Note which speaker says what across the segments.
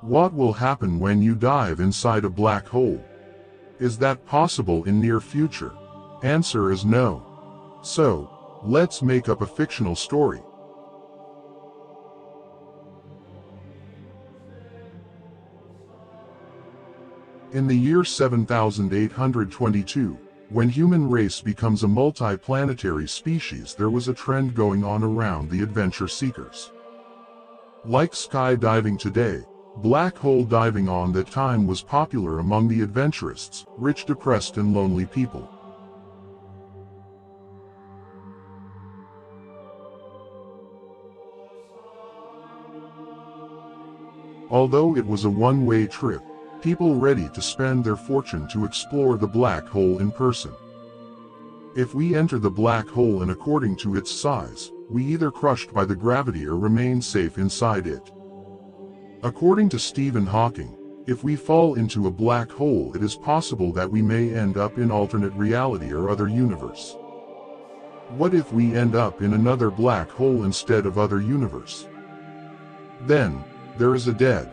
Speaker 1: What will happen when you dive inside a black hole? Is that possible in near future? Answer is no. So, let's make up a fictional story. In the year 7822, when human race becomes a multi-planetary species, there was a trend going on around the adventure seekers. Like skydiving today, black hole diving on that time was popular among the adventurists, rich, depressed and lonely people. Although it was a one-way trip, people ready to spend their fortune to explore the black hole in person. If we enter the black hole and according to its size, we either crushed by the gravity or remain safe inside it. According to Stephen Hawking, if we fall into a black hole, it is possible that we may end up in alternate reality or other universe. What if we end up in another black hole instead of other universe? Then, there is a dead.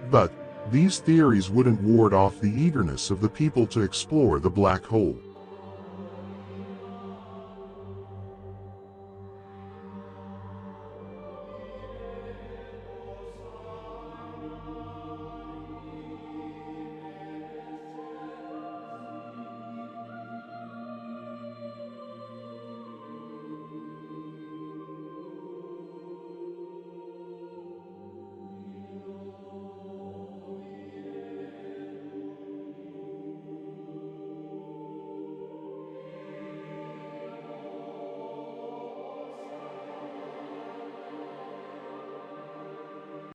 Speaker 1: But these theories wouldn't ward off the eagerness of the people to explore the black hole.